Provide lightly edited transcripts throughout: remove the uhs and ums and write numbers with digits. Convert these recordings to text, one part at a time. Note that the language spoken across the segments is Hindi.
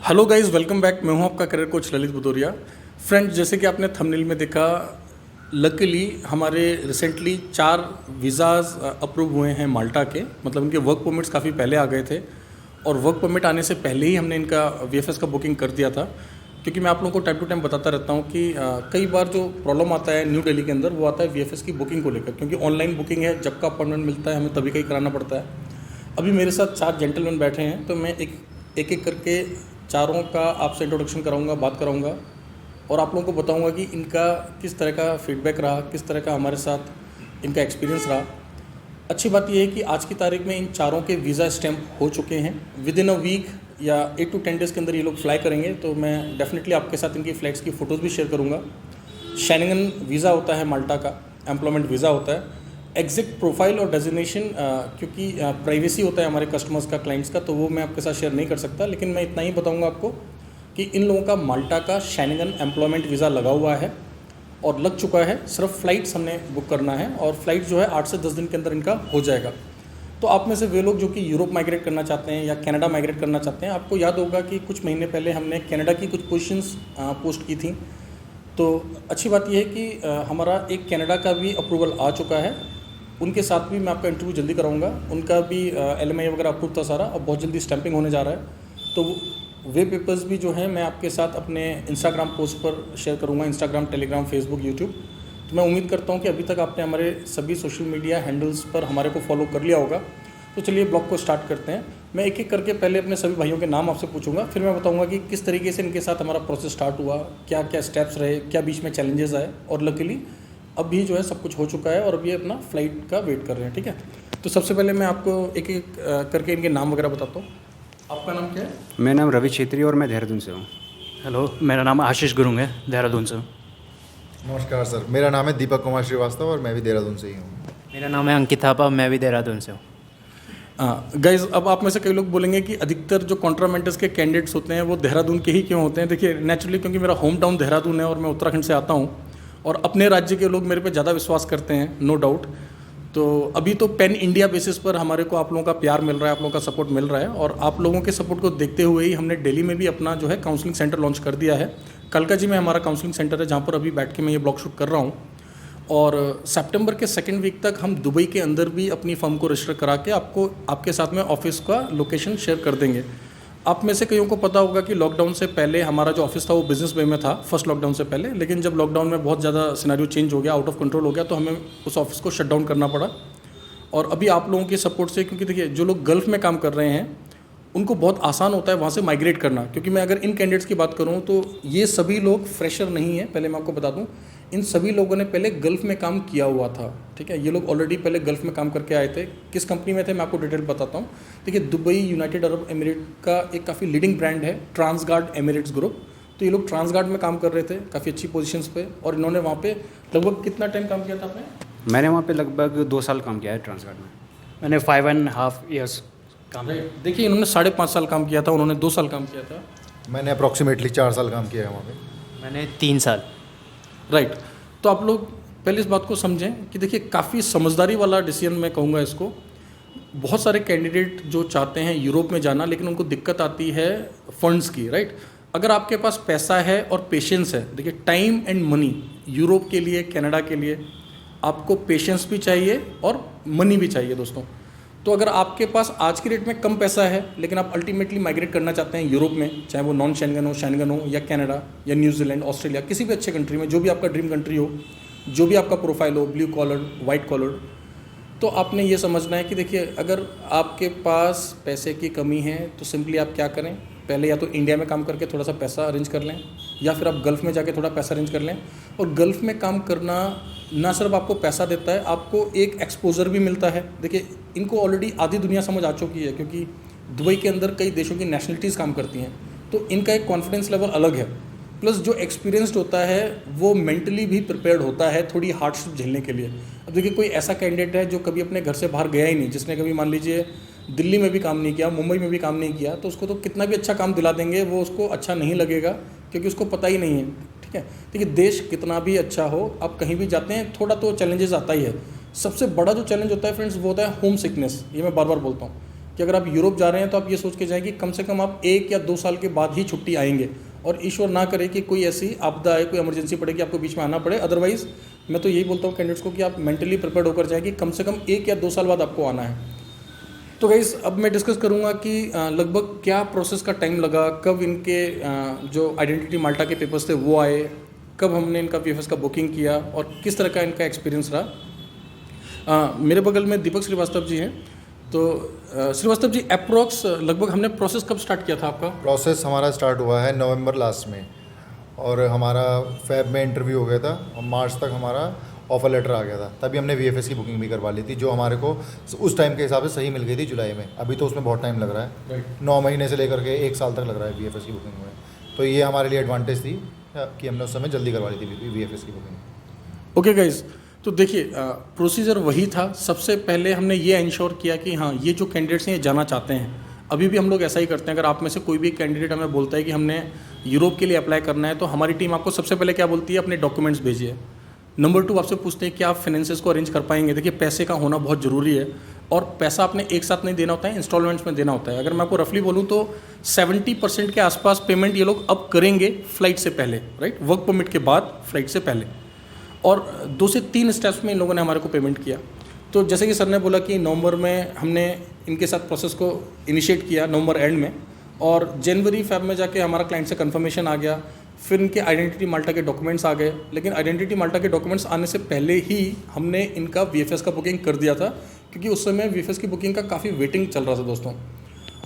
Hello guys, welcome back. मैं हूं आपका career coach Lalit Bhadauria. Friends, जैसे कि आपने थंबनेल में देखा, लकीली हमारे रिसेंटली 4 वीज़ाज़ अप्रूव हुए हैं माल्टा के। मतलब उनके वर्क परमिट्स काफ़ी पहले आ गए थे और वर्क परमिट आने से पहले ही हमने इनका वीएफएस का बुकिंग कर दिया था। क्योंकि मैं आप लोगों को टाइम टू टाइम बताता रहता हूं कि कई बार जो प्रॉब्लम आता है न्यू दिल्ली के अंदर, वो आता है वीएफएस की बुकिंग को लेकर। क्योंकि ऑनलाइन बुकिंग है, जब का अपॉइंटमेंट मिलता है हमें तभी का ही कराना पड़ता है। अभी मेरे साथ 4 जेंटलमैन बैठे हैं, तो मैं एक एक करके चारों का आपसे इंट्रोडक्शन कराऊंगा, बात कराऊंगा और आप लोगों को बताऊंगा कि इनका किस तरह का फीडबैक रहा, किस तरह का हमारे साथ इनका एक्सपीरियंस रहा। अच्छी बात यह है कि आज की तारीख में इन चारों के वीज़ा स्टैम्प हो चुके हैं। विद इन अ वीक या 8 to 10 डेज़ के अंदर ये लोग फ्लाई करेंगे। तो मैं डेफिनेटली आपके साथ इनकी फ़्लाइट्स की फ़ोटोज़ भी शेयर करूँगा। शेंगन वीज़ा होता है माल्टा का, एम्प्लॉयमेंट वीज़ा होता है। एग्जैक्ट प्रोफाइल और डेजिग्नेशन क्योंकि प्राइवेसी होता है हमारे कस्टमर्स का, क्लाइंट्स का, तो वो मैं आपके साथ शेयर नहीं कर सकता। लेकिन मैं इतना ही बताऊंगा आपको कि इन लोगों का माल्टा का शेंगन एम्प्लॉयमेंट वीज़ा लगा हुआ है और लग चुका है। सिर्फ फ़्लाइट्स हमने बुक करना है और फ्लाइट जो है 8 से 10 दिन के अंदर इनका हो जाएगा। तो आप में से वे लोग जो कि यूरोप माइग्रेट करना चाहते हैं या कनाडा माइग्रेट करना चाहते हैं, आपको याद होगा कि कुछ महीने पहले हमने कनाडा की कुछ पोजीशंस पोस्ट की थी। तो अच्छी बात यह है कि हमारा एक कनाडा का भी अप्रूवल आ चुका है। उनके साथ भी मैं आपका इंटरव्यू जल्दी कराऊंगा। उनका भी एलएमआई वगैरह अप्रूव था सारा, अब बहुत जल्दी स्टैंपिंग होने जा रहा है। तो वे पेपर्स भी जो हैं मैं आपके साथ अपने इंस्टाग्राम पोस्ट पर शेयर करूंगा, इंस्टाग्राम, टेलीग्राम, फेसबुक, यूट्यूब। तो मैं उम्मीद करता हूं कि अभी तक आपने हमारे सभी सोशल मीडिया हैंडल्स पर हमारे को फॉलो कर लिया होगा। तो चलिए ब्लॉग को स्टार्ट करते हैं। मैं एक एक करके पहले अपने सभी भाइयों के नाम आपसे पूछूंगा, फिर मैं बताऊंगा कि किस तरीके से इनके साथ हमारा प्रोसेस स्टार्ट हुआ, क्या क्या स्टेप्स रहे, क्या बीच में चैलेंजेस आए, और लकीली अभी जो है सब कुछ हो चुका है और अभी अपना फ्लाइट का वेट कर रहे हैं। ठीक है, तो सबसे पहले मैं आपको एक एक करके इनके नाम वगैरह बताता हूँ। आपका नाम क्या है? मेरा नाम रवि छेत्री और मैं देहरादून से हूँ। हेलो, मेरा नाम आशीष गुरुंग है, देहरादून से हूँ। नमस्कार सर, मेरा नाम है दीपक कुमार श्रीवास्तव और मैं भी देहरादून से ही हूँ। मेरा नाम है अंकित थापा, मैं भी देहरादून से हूँ। गाइज, अब आप में से कई लोग बोलेंगे कि अधिकतर जो कॉन्ट्रामेंटर्स के कैंडिडेट्स होते हैं वो देहरादून के ही क्यों होते हैं। देखिए, नेचुरली क्योंकि मेरा होम टाउन देहरादून है और मैं उत्तराखंड से आता हूँ और अपने राज्य के लोग मेरे पे ज़्यादा विश्वास करते हैं, नो डाउट। तो अभी तो पैन इंडिया बेसिस पर हमारे को आप लोगों का प्यार मिल रहा है, आप लोगों का सपोर्ट मिल रहा है, और आप लोगों के सपोर्ट को देखते हुए ही हमने दिल्ली में भी अपना जो है काउंसलिंग सेंटर लॉन्च कर दिया है। कलका जी में हमारा काउंसलिंग सेंटर है, जहाँ पर अभी बैठ के मैं ये ब्लॉग शूट कर रहा हूँ। और सितंबर के सेकेंड वीक तक हम दुबई के अंदर भी अपनी फर्म को रजिस्टर करा के आपको आपके साथ में ऑफिस का लोकेशन शेयर कर देंगे। आप में से कईयों को पता होगा कि लॉकडाउन से पहले हमारा जो ऑफिस था वो बिजनेस वे में था, फर्स्ट लॉकडाउन से पहले। लेकिन जब लॉकडाउन में बहुत ज़्यादा सिनेरियो चेंज हो गया, आउट ऑफ कंट्रोल हो गया, तो हमें उस ऑफिस को शट डाउन करना पड़ा। और अभी आप लोगों के सपोर्ट से, क्योंकि देखिए जो लोग गल्फ़ में काम कर रहे हैं उनको बहुत आसान होता है वहाँ से माइग्रेट करना। क्योंकि मैं अगर इन कैंडिडेट्स की बात करूँ तो ये सभी लोग फ्रेशर नहीं है। पहले मैं आपको बता दूँ, इन सभी लोगों ने पहले गल्फ़ में काम किया हुआ था। ठीक है, ये लोग ऑलरेडी पहले गल्फ़ में काम करके आए थे। किस कंपनी में थे मैं आपको डिटेल बताता हूँ। देखिए, दुबई यूनाइटेड अरब एमिरेट का एक काफ़ी लीडिंग ब्रांड है, ट्रांसगार्ड एमिरेट्स ग्रुप। तो ये लोग ट्रांसगार्ड में काम कर रहे थे काफ़ी अच्छी पोजीशंस पे, और इन्होंने वहाँ पे लगभग कितना टाइम काम किया था आपने? मैंने वहाँ पे लगभग 2 साल काम किया है ट्रांसगार्ड में। मैंने 5.5 years काम किया। देखिए, इन्होंने 5.5 साल काम किया था, उन्होंने 2 साल काम किया था। मैंने अप्रॉक्सीमेटली 4 साल काम किया है वहाँ पे। मैंने 3 साल। राइट। तो आप लोग पहले इस बात को समझें कि देखिए, काफ़ी समझदारी वाला डिसीजन मैं कहूँगा इसको। बहुत सारे कैंडिडेट जो चाहते हैं यूरोप में जाना, लेकिन उनको दिक्कत आती है फंड्स की, राइट। अगर आपके पास पैसा है और पेशेंस है, देखिए टाइम एंड मनी, यूरोप के लिए, कनाडा के लिए आपको पेशेंस भी चाहिए और मनी भी चाहिए दोस्तों। तो अगर आपके पास आज की डेट में कम पैसा है लेकिन आप अल्टीमेटली माइग्रेट करना चाहते हैं यूरोप में, चाहे वो नॉन शेंगन हो या कनाडा या न्यूजीलैंड, ऑस्ट्रेलिया, किसी भी अच्छे कंट्री में, जो भी आपका ड्रीम कंट्री हो, जो भी आपका प्रोफाइल हो, ब्लू कॉलर, वाइट कॉलर, तो आपने ये समझना है कि देखिए, अगर आपके पास पैसे की कमी है तो सिंपली आप क्या करें, पहले या तो इंडिया में काम करके थोड़ा सा पैसा अरेंज कर लें, या फिर आप गल्फ़ में जाके थोड़ा पैसा अरेंज कर लें। और गल्फ़ में काम करना ना सिर्फ आपको पैसा देता है, आपको एक एक्सपोजर भी मिलता है। देखिए, इनको ऑलरेडी आधी दुनिया समझ आ चुकी है, क्योंकि दुबई के अंदर कई देशों की नेशनलिटीज़ काम करती हैं, तो इनका एक कॉन्फिडेंस लेवल अलग है। प्लस जो एक्सपीरियंस्ड होता है वो मेंटली भी प्रिपेयर्ड होता है थोड़ी हार्डशिप झेलने के लिए। अब देखिए, कोई ऐसा कैंडिडेट है जो कभी अपने घर से बाहर गया ही नहीं, जिसने कभी मान लीजिए दिल्ली में भी काम नहीं किया, मुंबई में भी काम नहीं किया, तो उसको तो कितना भी अच्छा काम दिला देंगे वो उसको अच्छा नहीं लगेगा, क्योंकि उसको पता ही नहीं है। ठीक है, देखिए, देश कितना भी अच्छा हो, आप कहीं भी जाते हैं थोड़ा तो चैलेंजेस आता ही है। सबसे बड़ा जो चैलेंज होता है फ्रेंड्स, वो होता है होम सिकनेस। ये मैं बार बार बोलता हूँ। कि अगर आप यूरोप जा रहे हैं तो आप ये सोच के जाएं कि कम से कम आप 1 या 2 साल के बाद ही छुट्टी आएंगे, और ईश्वर ना करे कि कोई ऐसी आपदा आए, कोई इमरजेंसी पड़े कि आपको बीच में आना पड़े। अदरवाइज़ मैं तो यही बोलता हूँ कैंडिडेट्स को कि आप मेंटली प्रिपेयर्ड होकर जाएं कि कम से कम 1 या 2 साल बाद आपको आना है। तो गाइस अब मैं डिस्कस करूँगा कि लगभग क्या प्रोसेस का टाइम लगा, कब इनके जो आइडेंटिटी माल्टा के पेपर्स थे वो आए, कब हमने इनका VFS का बुकिंग किया और किस तरह का इनका एक्सपीरियंस रहा। मेरे बगल में दीपक श्रीवास्तव जी हैं। तो श्रीवास्तव जी, अप्रोक्स लगभग हमने प्रोसेस कब स्टार्ट किया था आपका? प्रोसेस हमारा स्टार्ट हुआ है नवंबर लास्ट में, और हमारा फेब में इंटरव्यू हो गया था और मार्च तक हमारा ऑफर लेटर आ गया था। तभी हमने VFS की बुकिंग भी करवा ली थी, जो हमारे को उस टाइम के हिसाब से सही मिल गई थी जुलाई में। अभी तो उसमें बहुत टाइम लग रहा है, 9 महीने से लेकर के 1 साल तक लग रहा है VFS की बुकिंग में। तो ये हमारे लिए एडवांटेज थी कि हमने उस समय जल्दी करवा ली थी VFS की बुकिंग। ओके गाइज, तो देखिए प्रोसीजर वही था। सबसे पहले हमने ये इंश्योर किया कि हाँ, ये जो कैंडिडेट्स हैं ये जाना चाहते हैं। अभी भी हम लोग ऐसा ही करते हैं। अगर आप में से कोई भी कैंडिडेट हमें बोलता है कि हमने यूरोप के लिए अप्लाई करना है, तो हमारी टीम आपको सबसे पहले क्या बोलती है, अपने डॉक्यूमेंट्स भेजिए। नंबर 2, आपसे पूछते हैं कि आप फाइनेंसेस को अरेंज कर पाएंगे। देखिए पैसे का होना बहुत ज़रूरी है, और पैसा आपने एक साथ नहीं देना होता है, इंस्टॉलमेंट्स में देना होता है। अगर मैं आपको रफली बोलूँ तो 70% के आसपास पेमेंट ये लोग अब करेंगे फ्लाइट से पहले, राइट, वर्क परमिट के बाद फ्लाइट से पहले, और 2 से 3 स्टेप्स में इन लोगों ने हमारे को पेमेंट किया। तो जैसे कि सर ने बोला कि नवंबर में हमने इनके साथ प्रोसेस को इनिशिएट किया, नवंबर एंड में, और जनवरी फेब में जाके हमारा क्लाइंट से कंफर्मेशन आ गया। फिर इनके आइडेंटिटी माल्टा के डॉक्यूमेंट्स आ गए, लेकिन आइडेंटिटी माल्टा के डॉक्यूमेंट्स आने से पहले ही हमने इनका VFS का बुकिंग कर दिया था, क्योंकि उस समय VFS की बुकिंग का काफ़ी वेटिंग चल रहा था दोस्तों।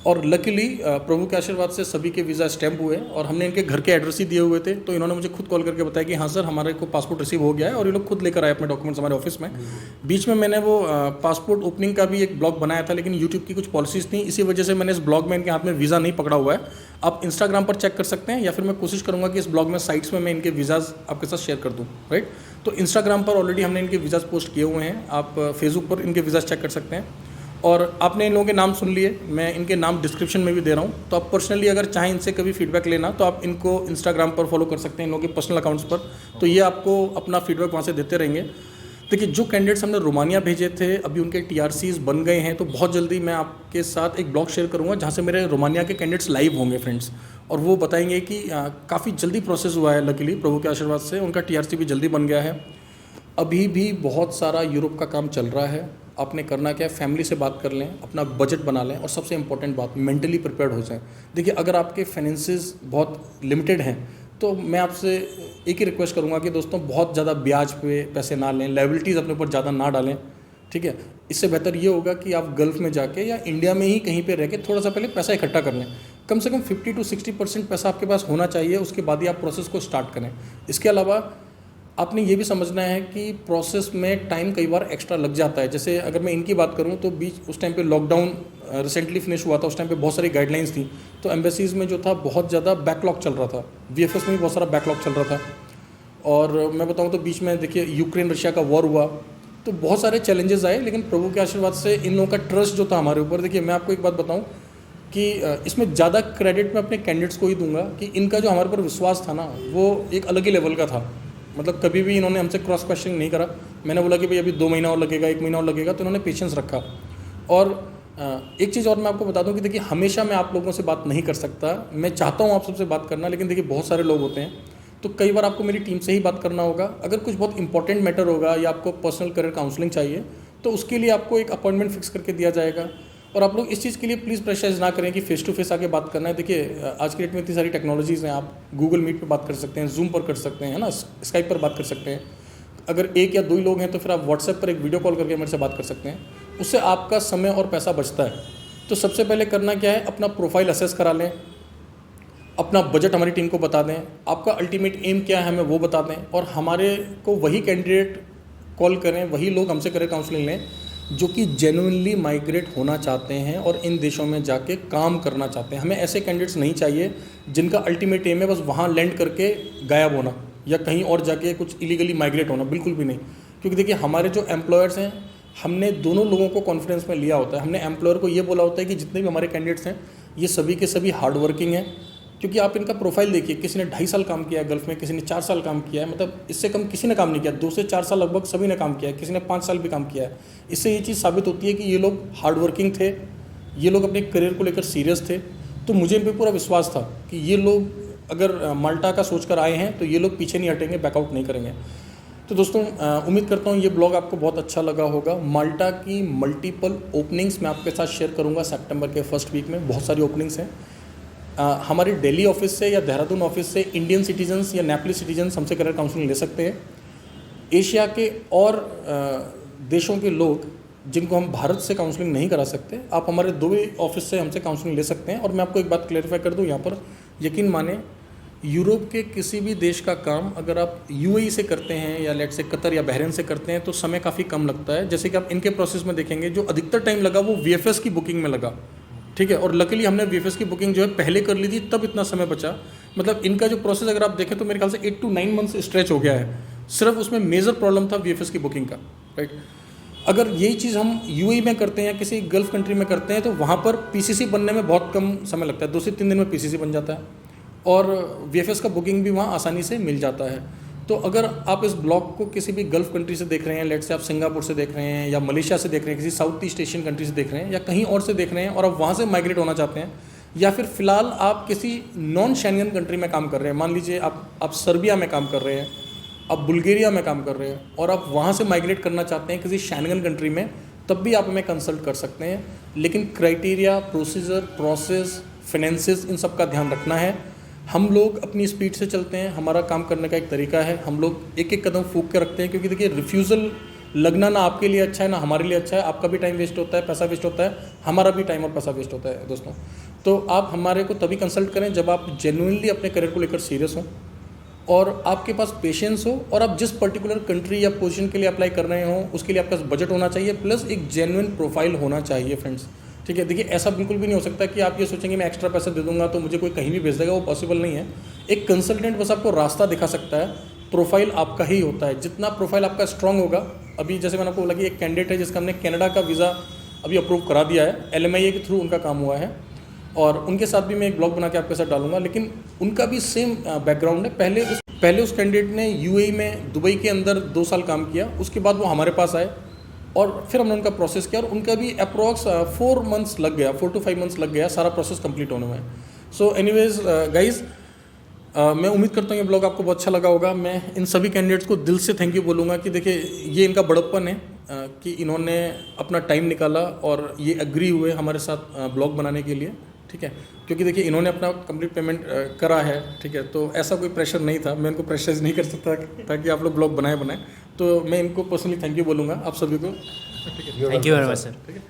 और लकीली प्रभु के आशीर्वाद से सभी के वीज़ा स्टैम्प हुए, और हमने इनके घर के एड्रेस ही दिए हुए थे। तो इन्होंने मुझे खुद कॉल करके बताया कि हाँ सर, हमारे को पासपोर्ट रिसीव हो गया है, और ये लोग खुद लेकर आए अपने डॉक्यूमेंट्स हमारे ऑफिस में। बीच में मैंने वो पासपोर्ट ओपनिंग का भी एक ब्लॉग बनाया था, लेकिन यूट्यूब की कुछ पॉलिसीज़ थी, इसी वजह से मैंने इस ब्लॉग में इनके हाथ में वीज़ा नहीं पकड़ा हुआ है। आप इंस्टाग्राम पर चेक कर सकते हैं, या फिर मैं कोशिश करूँगा कि इस ब्लॉग में साइट्स में मैं इनके वीज़ाज़ आपके साथ शेयर कर दूँ, राइट। तो इंस्टाग्राम पर ऑलरेडी हमने इनके वीज़ाज़ पोस्ट किए हुए हैं, आप फेसबुक पर इनके वीज़ाज़ चेक कर सकते हैं। और आपने इन लोगों के नाम सुन लिए, मैं इनके नाम डिस्क्रिप्शन में भी दे रहा हूँ। तो आप पर्सनली अगर चाहें इनसे कभी फीडबैक लेना, तो आप इनको इंस्टाग्राम पर फॉलो कर सकते हैं, इन लोगों के पर्सनल अकाउंट्स पर। तो ये आपको अपना फीडबैक वहाँ से देते रहेंगे। देखिए जो कैंडिडेट्स हमने रोमानिया भेजे थे, अभी उनके TRCs बन गए हैं। तो बहुत जल्दी मैं आपके साथ एक ब्लॉग शेयर करूँगा, जहाँ से मेरे रोमानिया के कैंडिडेट्स लाइव होंगे फ्रेंड्स, और वो बताएंगे कि काफ़ी जल्दी प्रोसेस हुआ है। लकीली प्रभु के आशीर्वाद से उनका TRC भी जल्दी बन गया है। अभी भी बहुत सारा यूरोप का काम चल रहा है। आपने करना क्या है, फैमिली से बात कर लें, अपना बजट बना लें, और सबसे इंपॉर्टेंट बात, मेंटली प्रिपेयर्ड हो जाएं। देखिए अगर आपके फाइनेंसेस बहुत लिमिटेड हैं, तो मैं आपसे एक ही रिक्वेस्ट करूंगा कि दोस्तों बहुत ज़्यादा ब्याज पे पैसे ना लें, लायबिलिटीज़ अपने ऊपर ज़्यादा ना डालें, ठीक है। इससे बेहतर ये होगा कि आप गल्फ़ में जाके या इंडिया में ही कहीं पे रह के थोड़ा सा पहले पैसा इकट्ठा कर लें। कम से कम 50 to 60% पैसा आपके पास होना चाहिए, उसके बाद ही आप प्रोसेस को स्टार्ट करें। इसके अलावा आपने ये भी समझना है कि प्रोसेस में टाइम कई बार एक्स्ट्रा लग जाता है। जैसे अगर मैं इनकी बात करूं तो बीच उस टाइम पे लॉकडाउन रिसेंटली फिनिश हुआ था, उस टाइम पे बहुत सारी गाइडलाइंस थी। तो एम्बेसीज़ में जो था बहुत ज़्यादा बैकलॉग चल रहा था, VFS में भी बहुत सारा बैकलॉग चल रहा था। और मैं बताऊं तो बीच में देखिए यूक्रेन रशिया का वॉर हुआ, तो बहुत सारे चैलेंजेस आए, लेकिन प्रभु के आशीर्वाद से इन लोगों का ट्रस्ट जो था हमारे ऊपर। देखिए मैं आपको एक बात बताऊँ कि इसमें ज़्यादा क्रेडिट मैं अपने कैंडिडेट्स को ही दूंगा कि इनका जो हमारे पर विश्वास था ना, वो एक अलग ही लेवल का था। मतलब कभी भी इन्होंने हमसे क्रॉस क्वेश्चनिंग नहीं करा। मैंने बोला कि भाई अभी 2 महीना और लगेगा, 1 महीना और लगेगा, तो इन्होंने पेशेंस रखा। और एक चीज़ और मैं आपको बता दूं कि देखिए हमेशा मैं आप लोगों से बात नहीं कर सकता, मैं चाहता हूं आप सबसे बात करना, लेकिन देखिए बहुत सारे लोग होते हैं, तो कई बार आपको मेरी टीम से ही बात करना होगा। अगर कुछ बहुत इंपॉर्टेंट मैटर होगा या आपको पर्सनल करियर काउंसलिंग चाहिए, तो उसके लिए आपको एक अपॉइंटमेंट फिक्स करके दिया जाएगा। और आप लोग इस चीज़ के लिए प्लीज़ प्रेशराइज ना करें कि फेस टू फेस आके बात करना है। देखिए आज की डेट में इतनी सारी टेक्नोलॉजीज़ हैं, आप गूगल मीट पे बात कर सकते हैं, जूम पर कर सकते हैं, है ना, स्काइप पर बात कर सकते हैं। अगर 1 या 2 ही लोग हैं तो फिर आप व्हाट्सएप पर एक वीडियो कॉल करके मेरे से बात कर सकते हैं, उससे आपका समय और पैसा बचता है। तो सबसे पहले करना क्या है, अपना प्रोफाइल असेस करा लें, अपना बजट हमारी टीम को बता दें, आपका अल्टीमेट एम क्या है हमें वो बता दें, और हमारे को वही कैंडिडेट कॉल करें, वही लोग हमसे करें काउंसलिंग लें जो कि जेन्युइनली माइग्रेट होना चाहते हैं और इन देशों में जाके काम करना चाहते हैं। हमें ऐसे कैंडिडेट्स नहीं चाहिए जिनका अल्टीमेट एम है बस वहाँ लैंड करके गायब होना या कहीं और जाके कुछ इलीगली माइग्रेट होना, बिल्कुल भी नहीं। क्योंकि देखिए हमारे जो एम्प्लॉयर्स हैं, हमने दोनों लोगों को कॉन्फिडेंस में लिया होता है। हमने एम्प्लॉयर को ये बोला होता है कि जितने भी हमारे कैंडिडेट्स हैं ये सभी के सभी हार्ड वर्किंग हैं। क्योंकि आप इनका प्रोफाइल देखिए, किसी ने 2.5 साल काम किया है गल्फ़ में, किसी ने 4 साल काम किया है, मतलब इससे कम किसी ने काम नहीं किया। 2 से 4 साल लगभग सभी ने काम किया है, किसी ने 5 साल भी काम किया है। इससे ये चीज़ साबित होती है कि ये लोग हार्ड वर्किंग थे, ये लोग अपने करियर को लेकर सीरियस थे, तो मुझे इन पर पूरा विश्वास था कि ये लोग अगर माल्टा का सोचकर आए हैं तो ये लोग पीछे नहीं हटेंगे, बैकआउट नहीं करेंगे। तो दोस्तों उम्मीद करता हूँ ये ब्लॉग आपको बहुत अच्छा लगा होगा। माल्टा की मल्टीपल ओपनिंग्स मैं आपके साथ शेयर करूँगा सितंबर के फर्स्ट वीक में, बहुत सारी ओपनिंग्स हैं। हमारे दिल्ली ऑफिस से या देहरादून ऑफिस से इंडियन सिटीजन्स या नेपाली सिटीजन्स हमसे करियर काउंसलिंग ले सकते हैं। एशिया के और देशों के लोग जिनको हम भारत से काउंसलिंग नहीं करा सकते, आप हमारे दुबई ऑफिस से हमसे काउंसलिंग ले सकते हैं। और मैं आपको एक बात क्लेरिफाई कर दूं यहाँ पर, यकीन माने यूरोप के किसी भी देश का काम अगर आप यूएई से करते हैं या लेट से कतर या बहरीन से करते हैं तो समय काफ़ी कम लगता है। जैसे कि आप इनके प्रोसेस में देखेंगे जो अधिकतर टाइम लगा वो वीएफएस की बुकिंग में लगा, ठीक है। और लकीली हमने वीएफएस की बुकिंग जो है पहले कर ली थी, तब इतना समय बचा। मतलब इनका जो प्रोसेस अगर आप देखें तो मेरे ख्याल से 8 to 9 मंथ्स स्ट्रेच हो गया है, सिर्फ उसमें मेजर प्रॉब्लम था वीएफएस की बुकिंग का, राइट। अगर यही चीज़ हम यूएई में करते हैं या किसी गल्फ कंट्री में करते हैं तो वहाँ पर पीसीसी बनने में बहुत कम समय लगता है, 2 से 3 दिन में पीसीसी बन जाता है और वीएफएस का बुकिंग भी वहाँ आसानी से मिल जाता है। तो अगर आप इस ब्लॉग को किसी भी गल्फ कंट्री से देख रहे हैं, लेट से आप सिंगापुर से देख रहे हैं या मलेशिया से देख रहे हैं, किसी साउथ ईस्ट एशियन कंट्री से देख रहे हैं या कहीं और से देख रहे हैं और आप वहाँ से माइग्रेट होना चाहते हैं, या फिर फ़िलहाल आप किसी नॉन शेंगन कंट्री में काम कर रहे हैं, मान लीजिए आप सर्बिया में काम कर रहे हैं, आप बुल्गारिया में काम कर रहे हैं और आप वहाँ से माइग्रेट करना चाहते हैं किसी शेंगन कंट्री में, तब भी आप हमें कंसल्ट कर सकते हैं। लेकिन क्राइटेरिया, प्रोसीजर, प्रोसेस, फाइनेंसेस, इन सब का ध्यान रखना है। हम लोग अपनी स्पीड से चलते हैं, हमारा काम करने का एक तरीका है, हम लोग एक एक कदम फूंक के रखते हैं, क्योंकि देखिए रिफ्यूज़ल लगना ना आपके लिए अच्छा है ना हमारे लिए अच्छा है। आपका भी टाइम वेस्ट होता है, पैसा वेस्ट होता है, हमारा भी टाइम और पैसा वेस्ट होता है दोस्तों। तो आप हमारे को तभी कंसल्ट करें जब आप जेन्युइनली अपने करियर को लेकर सीरियस हों और आपके पास पेशेंस हो और आप जिस पर्टिकुलर कंट्री या पोजीशन के लिए अप्लाई कर रहे हो उसके लिए आपके पास बजट होना चाहिए, प्लस एक जेन्युइन प्रोफाइल होना चाहिए फ्रेंड्स, ठीक है। देखिए ऐसा बिल्कुल भी नहीं हो सकता कि आप ये सोचेंगे मैं एक्स्ट्रा पैसा दे दूंगा तो मुझे कोई कहीं भी भेज देगा, वो पॉसिबल नहीं है। एक कंसल्टेंट बस आपको रास्ता दिखा सकता है, प्रोफाइल आपका ही होता है। जितना प्रोफाइल आपका स्ट्रांग होगा, अभी जैसे मैंने आपको बोला कि एक कैंडिडेट है जिसका हमने कनाडा का वीज़ा अभी अप्रूव करा दिया है, LMIA के थ्रू उनका काम हुआ है और उनके साथ भी मैं एक ब्लॉग बना के आपके साथ डालूंगा। लेकिन उनका भी सेम बैकग्राउंड है। पहले उस कैंडिडेट ने यूएई में दुबई के अंदर 2 साल काम किया, उसके बाद वो हमारे पास आए और फिर हमने उनका प्रोसेस किया और उनका भी अप्रॉक्स 4 मंथ्स लग गया, 4 to 5 मंथ्स लग गया सारा प्रोसेस कंप्लीट होने में। सो एनीवेज गाइज, मैं उम्मीद करता हूँ ये ब्लॉग आपको बहुत अच्छा लगा होगा। मैं इन सभी कैंडिडेट्स को दिल से थैंक यू बोलूँगा कि देखिए ये इनका बड़प्पन है कि इन्होंने अपना टाइम निकाला और ये एग्री हुए हमारे साथ ब्लॉग बनाने के लिए, ठीक है। क्योंकि देखिए इन्होंने अपना कंप्लीट पेमेंट करा है, ठीक है। तो ऐसा कोई प्रेशर नहीं था, मैं इनको प्रेशराइज नहीं कर सकता ताकि आप लोग ब्लॉग बनाए। तो मैं इनको पर्सनली थैंक यू बोलूँगा आप सभी को, ठीक है। Thank you very much sir. ठीक है,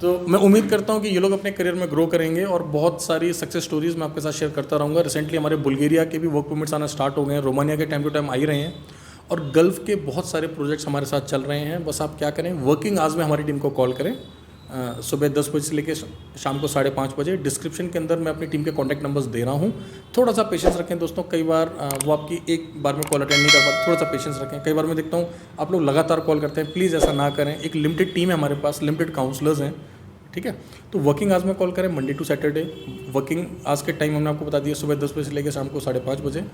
तो मैं उम्मीद करता हूँ कि ये लोग अपने करियर में ग्रो करेंगे और बहुत सारी सक्सेस स्टोरीज मैं आपके साथ शेयर करता रहूँगा। रिसेंटली हमारे बुल्गारिया के भी वर्क परमिट्स आना स्टार्ट हो गए हैं, रोमानिया के टाइम टू टाइम आ ही रहे हैं और गल्फ़ के बहुत सारे प्रोजेक्ट्स हमारे साथ चल रहे हैं। बस आप क्या करें, वर्किंग आवर्स में हमारी टीम को कॉल करें, सुबह 10 बजे से लेकर शाम को 5:30 बजे। डिस्क्रिप्शन के अंदर मैं अपनी टीम के कॉन्टैक्ट नंबर्स दे रहा हूँ। थोड़ा सा पेशेंस रखें दोस्तों, कई बार वो आपकी एक बार में कॉल अटेंड नहीं कर पाते, थोड़ा सा पेशेंस रखें। कई बार मैं देखता हूँ आप लोग लगातार कॉल करते हैं, प्लीज़ ऐसा ना करें। एक लिमिटेड टीम है हमारे पास, लिमिटेड काउंसलर्स हैं, ठीक है। तो वर्किंग आवर्स में कॉल करें, Monday to Saturday. Working hours के टाइम हमने आपको बता दिया, सुबह 10 बजे से लेकर शाम को 5:30 बजे।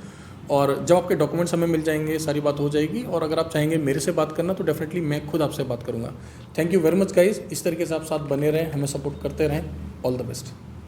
और जब आपके डॉक्यूमेंट्स हमें मिल जाएंगे सारी बात हो जाएगी। और अगर आप चाहेंगे मेरे से बात करना तो डेफिनेटली मैं खुद आपसे बात करूंगा। Thank you very much guys, इस तरीके से आप साथ बने रहें, हमें सपोर्ट करते रहें। All the best.